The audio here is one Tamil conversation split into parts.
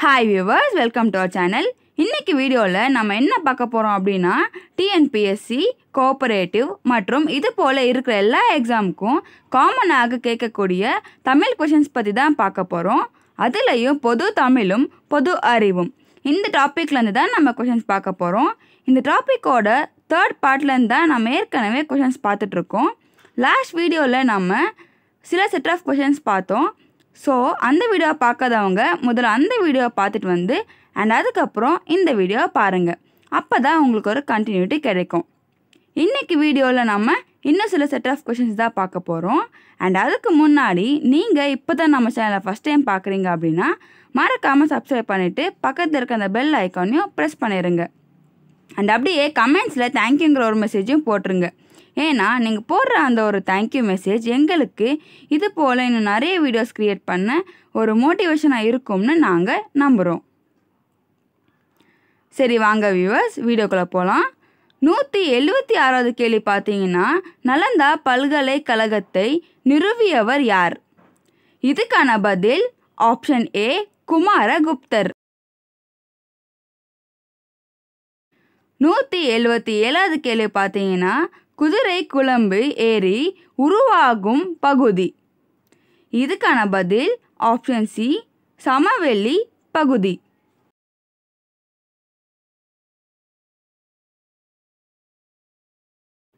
Hi viewers, welcome to our channel. இன்னைக்கு வீடியோல நம்ம என்ன பார்க்க போறோம் அப்படினா TNPSC, கோஆபரேட்டிவ் மற்றும் இது போல இருக்கிற எல்லா எக்ஸாம்க்கும் காமனாக கேட்கக்கூடிய தமிழ் क्वेश्चंस பத்தி தான் பார்க்க போறோம். அதுலயும் பொது தமிழும் பொது அறிவும் இந்த டாபிக்ல இருந்து தான் நம்ம क्वेश्चंस பார்க்க போறோம். இந்த டாபிக்கோட 3rd பார்ட்ல இருந்து தான் நம்ம ஏற்கனவே क्वेश्चंस பார்த்துட்டு இருக்கோம். லாஸ்ட் வீடியோல நம்ம சில செட் ஆஃப் क्वेश्चंस பார்த்தோம். ஸோ அந்த வீடியோ பார்க்காதவங்க முதல்ல அந்த வீடியோ பார்த்துட்டு வந்து அண்ட் அதுக்கப்புறம் இந்த வீடியோ பாருங்கள். அப்போ தான் உங்களுக்கு ஒரு கண்டினியூட்டி கிடைக்கும். இன்றைக்கி வீடியோவில் நம்ம இன்னும் சில செட் ஆஃப் கொஷின்ஸ் தான் பார்க்க போகிறோம். அண்ட் அதுக்கு முன்னாடி நீங்கள் இப்போ தான் நம்ம சேனலை ஃபஸ்ட் டைம் பார்க்குறீங்க அப்படின்னா மறக்காமல் சப்ஸ்கிரைப் பண்ணிவிட்டு பக்கத்தில் இருக்க அந்த பெல் ஐக்கானையும் ப்ரெஸ் பண்ணிடுங்க. அண்ட் அப்படியே கமெண்ட்ஸில் தேங்க்யூங்கிற ஒரு மெசேஜும் போட்டுருங்க. ஏன்னா நீங்கள் போடுற அந்த ஒரு தேங்க்யூ மெசேஜ் எங்களுக்கு இது போல் இன்னும் நிறைய வீடியோஸ் க்ரியேட் பண்ண ஒரு மோட்டிவேஷனாக இருக்கும்னு நாங்கள் நம்புகிறோம். சரி வாங்க வியூவர்ஸ் வீடியோக்குள்ளே போகலாம். 176வது கேள்வி பார்த்தீங்கன்னா, நலந்தா பல்கலைக்கழகத்தை நிறுவியவர் யார்? இதுக்கான பதில் ஆப்ஷன் ஏ குமாரகுப்தர். 177வது கேள்வி பார்த்தீங்கன்னா, குதிரை குழம்பு ஏரி உருவாகும் பகுதி. இதுக்கான பதில் ஆப்ஷன் சி சமவெளி பகுதி.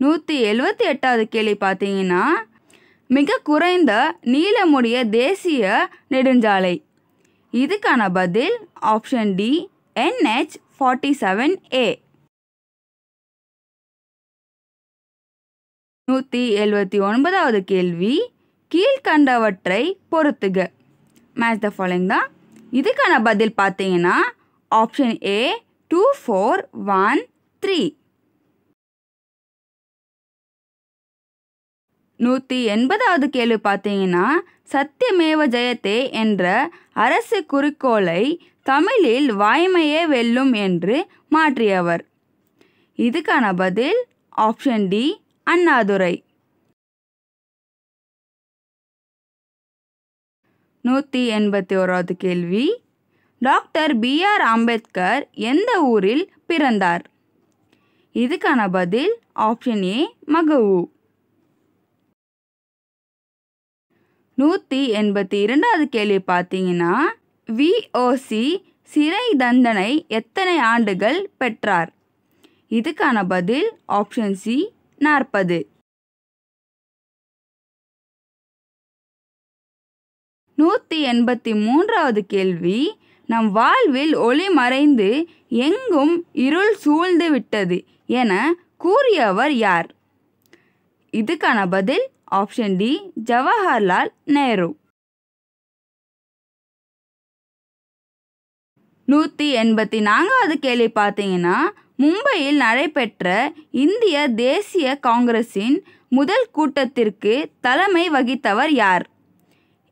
178வது கேள்வி பார்த்தீங்கன்னா, மிக குறைந்த நீளமுடைய தேசிய நெடுஞ்சாலை. இதுக்கான பதில் ஆப்ஷன் டி NH47A. 179வது கேள்வி, கீழ்கண்டவற்றை பொறுத்துக. மேட்ச் த ஃபாலோயிங் தான். இதுக்கான பதில் பார்த்தீங்கன்னா ஆப்ஷன் ஏ 2 4 1 3. 180வது கேள்வி பார்த்தீங்கன்னா, சத்தியமேவ ஜெயத்தே என்ற அரசு குறிக்கோளை தமிழில் வாய்மையே வெல்லும் என்று மாற்றியவர். இதுக்கான பதில் ஆப்ஷன் டி அண்ணாதுரை. 181வது கேள்வி, டாக்டர் BR அம்பேத்கர் எந்த ஊரில் பிறந்தார்? இதுக்கான பதில் ஆப்ஷன் ஏ மகவு. 182வது கேள்வி பார்த்தீங்கன்னா, VOC சிறை தண்டனை எத்தனை ஆண்டுகள் பெற்றார்? இதுக்கான பதில் ஆப்ஷன் சி 40. 183வது கேள்வி, நம் வாழ்வில் ஒளி மறைந்து எங்கும் இருள் சூழ்ந்து விட்டது என கூறியவர் யார்? இதுக்கான பதில் ஆப்ஷன் டி ஜவஹர்லால் நேரு. 184வது கேள்வி பார்த்தீங்கன்னா, மும்பையில் நடைபெற்ற இந்திய தேசிய காங்கிரஸின் முதல் கூட்டத்திற்கு தலைமை வகித்தவர் யார்?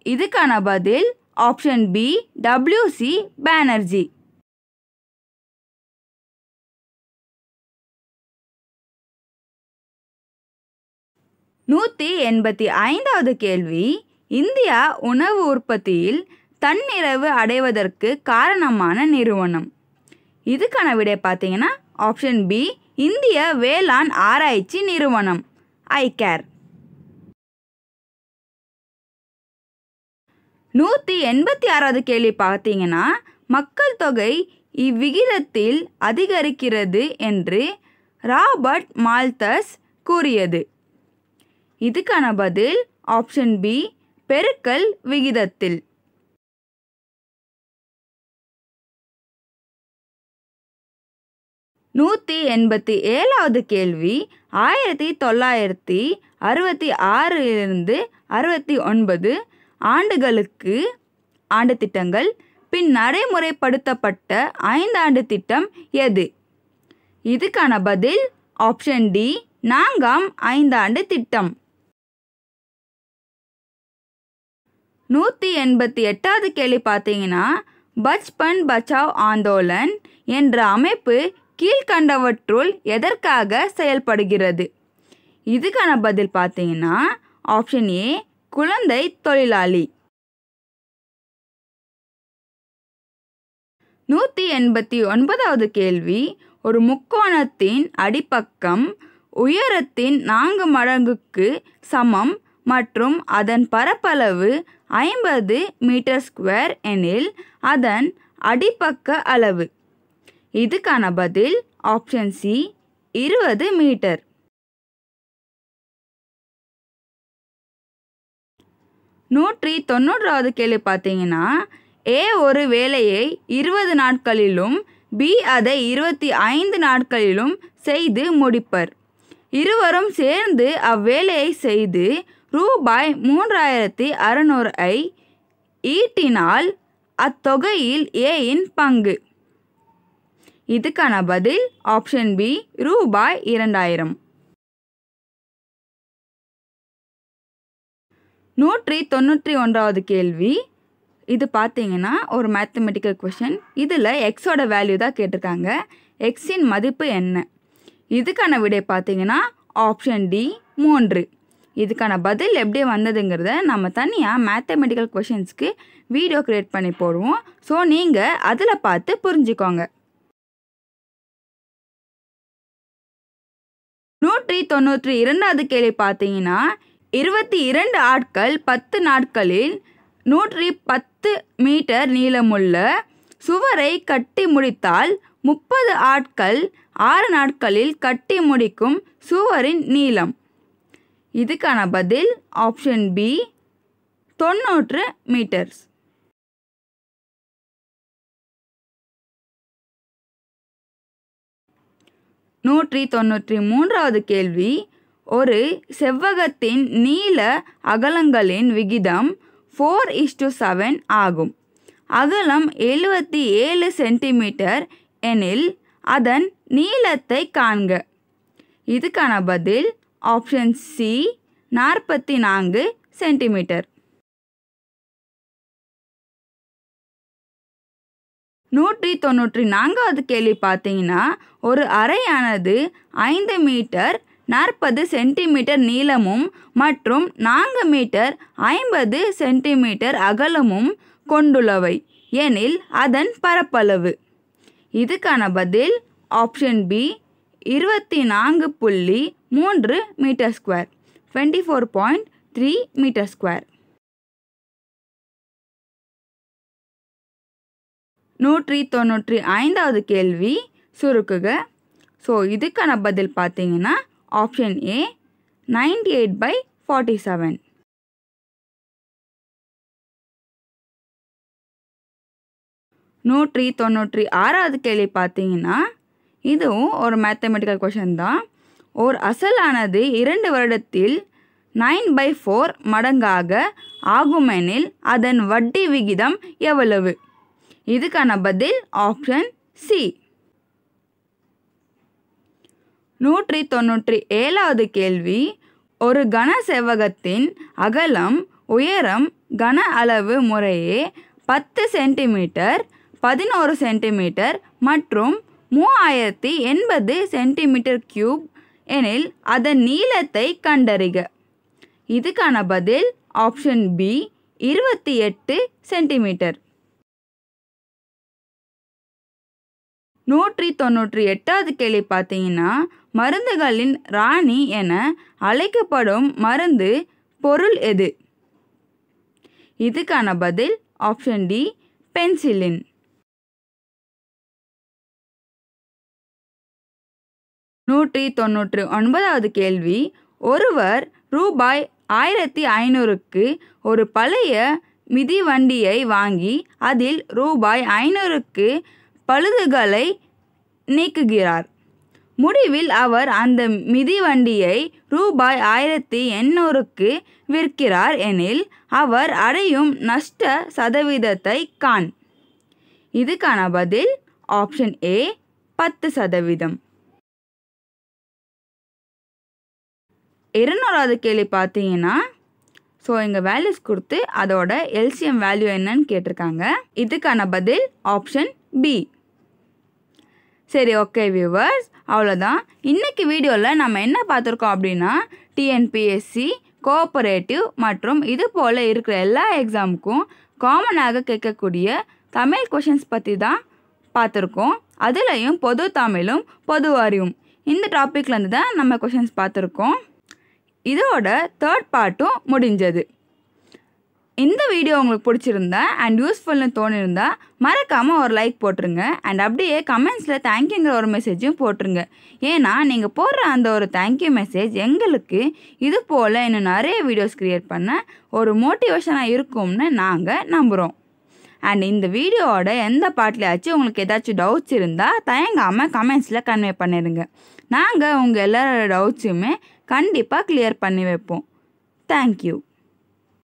இதுக்கான பதில் ஆப்ஷன் பி WC பானர்ஜி. 185வது கேள்வி, இந்தியா உணவு உற்பத்தியில் தன்னிறைவு அடைவதற்கு காரணமான நிறுவனம். இதுக்கான விடை பார்த்தீங்கன்னா ஆப்ஷன் பி இந்திய வேளாண் ஆராய்ச்சி நிறுவனம் ஐகேர். 186வது கேள்வி பார்த்தீங்கன்னா, மக்கள் தொகை இவ்விகிதத்தில் அதிகரிக்கிறது என்று ராபர்ட் மால்தஸ் கூறியது. இதுக்கான பதில் ஆப்ஷன் பி பெருக்கல் விகிதத்தில். 187வது கேள்வி, 1966 69 ஆண்டுகளுக்கு ஆண்டு திட்டங்கள் பின் நடைமுறைப்படுத்தப்பட்ட 5 ஆண்டு திட்டம் எது? இதுக்கான பதில் ஆப்ஷன் டி 4ஆம் 5 ஆண்டு திட்டம். 188வது கேள்வி பார்த்தீங்கன்னா, பச்பன் பச்சாவ் ஆந்தோலன் என்ற அமைப்பு கீழ்கண்டவற்றுள் எதற்காக செயல்படுகிறது? இதுக்கான பதில் பார்த்தீங்கன்னா ஆப்ஷன் ஏ குழந்தை தொழிலாளி. 189வது கேள்வி, ஒரு முக்கோணத்தின் அடிப்பக்கம் உயரத்தின் 4 மடங்குக்கு சமம் மற்றும் அதன் பரப்பளவு 50 மீட்டர்² எனில் அதன் அடிப்பக்க அளவு. இதுக்கான பதில் ஆப்ஷன் சி 20 மீட்டர். 190வது கேள்வி பார்த்தீங்கன்னா, ஏ ஒரு வேலையை 20 நாட்களிலும் பி அதை 25 நாட்களிலும் செய்து முடிப்பர். இருவரும் சேர்ந்து அவ்வேலையை செய்து ரூபாய் 3600 ஈட்டினால் அத்தொகையில் ஏயின் பங்கு. இதுக்கான பதில் ஆப்ஷன் பி ரூபாய் 2000. 191வது கேள்வி, இது பார்த்தீங்கன்னா ஒரு மேத்தமெட்டிக்கல் கொஷின். இதில் எக்ஸோட வேல்யூ தான் கேட்டிருக்காங்க. எக்ஸின் மதிப்பு என்ன? இதுக்கான விடை பார்த்தீங்கன்னா ஆப்ஷன் டி 3. இதுக்கான பதில் எப்படி வந்ததுங்கிறத நம்ம தனியாக மேத்தமெட்டிக்கல் கொஷின்ஸ்க்கு வீடியோ க்ரியேட் பண்ணி போடுவோம். ஸோ நீங்கள் அதில் பார்த்து புரிஞ்சுக்கோங்க. 192வது கேள்வி பார்த்தீங்கன்னா, 22 ஆட்கள் 10 நாட்களில் 110 மீட்டர் நீளமுள்ள சுவரை கட்டி முடித்தால் 30 ஆட்கள் 6 நாட்களில் கட்டி முடிக்கும் சுவரின் நீளம். இதுக்கான பதில் ஆப்ஷன் பி 90 மீட்டர்ஸ். 193வது கேள்வி, ஒரு செவ்வகத்தின் நீள அகலங்களின் விகிதம் 4:7 ஆகும். அகலம் 77 சென்டிமீட்டர் எனில் அதன் நீளத்தை காண்க. இதுக்கான பதில் ஆப்ஷன் சி 44 சென்டிமீட்டர். 194வது கேள்வி பார்த்தீங்கன்னா, ஒரு அறையானது 5 மீட்டர் 40 சென்டிமீட்டர் நீளமும் மற்றும் 4 மீட்டர் 50 சென்டிமீட்டர் அகலமும் கொண்டுள்ளவை எனில் அதன் பரப்பளவு. இதுக்கான பதில் ஆப்ஷன் பி 24.3 மீட்டர்², 24.3 மீட்டர்². 195வது கேள்வி சுருக்குக. ஸோ இதுக்கான பதில் பார்த்தீங்கன்னா ஆப்ஷன் ஏ 98/47. 196வது கேள்வி பார்த்தீங்கன்னா, இதுவும் ஒரு மேத்தமெட்டிக்கல் கொஷின் தான். ஒரு அசலானது 2 வருடத்தில் 9/4 மடங்காக ஆகுமெனில் அதன் வட்டி விகிதம் எவ்வளவு? இதுக்கான பதில் ஆப்ஷன் சி. 197வது கேள்வி, ஒரு கன செவ்வகத்தின் அகலம் உயரம் கன அளவு முறையே 10 சென்டிமீட்டர் 11 சென்டிமீட்டர் மற்றும் 3080 சென்டிமீட்டர்³ எனில் அதன் நீளத்தை கண்டறிக. இதுக்கான பதில் ஆப்ஷன் பி 28 சென்டிமீட்டர். 198வது கேள்வி பார்த்தீங்கன்னா, மருந்துகளின் ராணி என அழைக்கப்படும் மருந்து பொருள் எது? இதுக்கான பதில் ஆப்ஷன் டி பென்சிலின். 199வது கேள்வி, ஒருவர் ரூபாய் 1500க்கு ஒரு பழைய மிதிவண்டியை வாங்கி அதில் ரூபாய் 500க்கு பழுதுகளை நீக்குகிறார். முடிவில் அவர் அந்த மிதிவண்டியை ரூபாய் 1800க்கு விற்கிறார் எனில் அவர் அடையும் நஷ்ட சதவீதத்தை காண். இதுக்கான பதில் ஆப்ஷன் ஏ 10%. 200வது கேள்வி பார்த்தீங்கன்னா, ஸோ இங்கே வேல்யூஸ் கொடுத்து அதோட எல்சிஎம் வேல்யூ என்னன்னு கேட்டிருக்காங்க. இதுக்கான பதில் ஆப்ஷன் பி. சரி, ஓகே வியூவர்ஸ், அவ்வளோதான். இன்றைக்கி வீடியோவில் நம்ம என்ன பார்த்துருக்கோம் அப்படின்னா, டிஎன்பிஎஸ்சி கோஆப்பரேட்டிவ் மற்றும் இது போல் இருக்கிற எல்லா எக்ஸாமுக்கும் காமனாக கேட்கக்கூடிய தமிழ் கொஷின்ஸ் பற்றி தான் பார்த்துருக்கோம். அதுலேயும் பொது தமிழும் பொது அறிவும் இந்த டாப்பிக்லேருந்து தான் நம்ம கொஷின்ஸ் பார்த்துருக்கோம். இதோட 3rd பார்ட்டும் முடிஞ்சது. இந்த வீடியோ உங்களுக்கு பிடிச்சிருந்தா அண்ட் யூஸ்ஃபுல்னு தோணியிருந்தா மறக்காமல் ஒரு லைக் போட்டுருங்க. அண்ட் அப்படியே கமெண்ட்ஸில் தேங்க்யூங்கிற ஒரு மெசேஜும் போட்டுருங்க. ஏன்னா நீங்கள் போடுற அந்த ஒரு தேங்க்யூ மெசேஜ் எங்களுக்கு இது போல் இன்னும் நிறைய வீடியோஸ் க்ரியேட் பண்ண ஒரு மோட்டிவேஷனாக இருக்கும்னு நாங்கள் நம்புகிறோம். அண்ட் இந்த வீடியோவோட எந்த பார்ட்லையாச்சும் உங்களுக்கு ஏதாச்சும் டவுட்ஸ் இருந்தால் தயங்காமல் கமெண்ட்ஸில் கன்வே பண்ணிடுங்க. நாங்கள் உங்கள் எல்லாரோட டவுட்ஸுமே கண்டிப்பாக கிளியர் பண்ணி வைப்போம். தேங்க்யூ.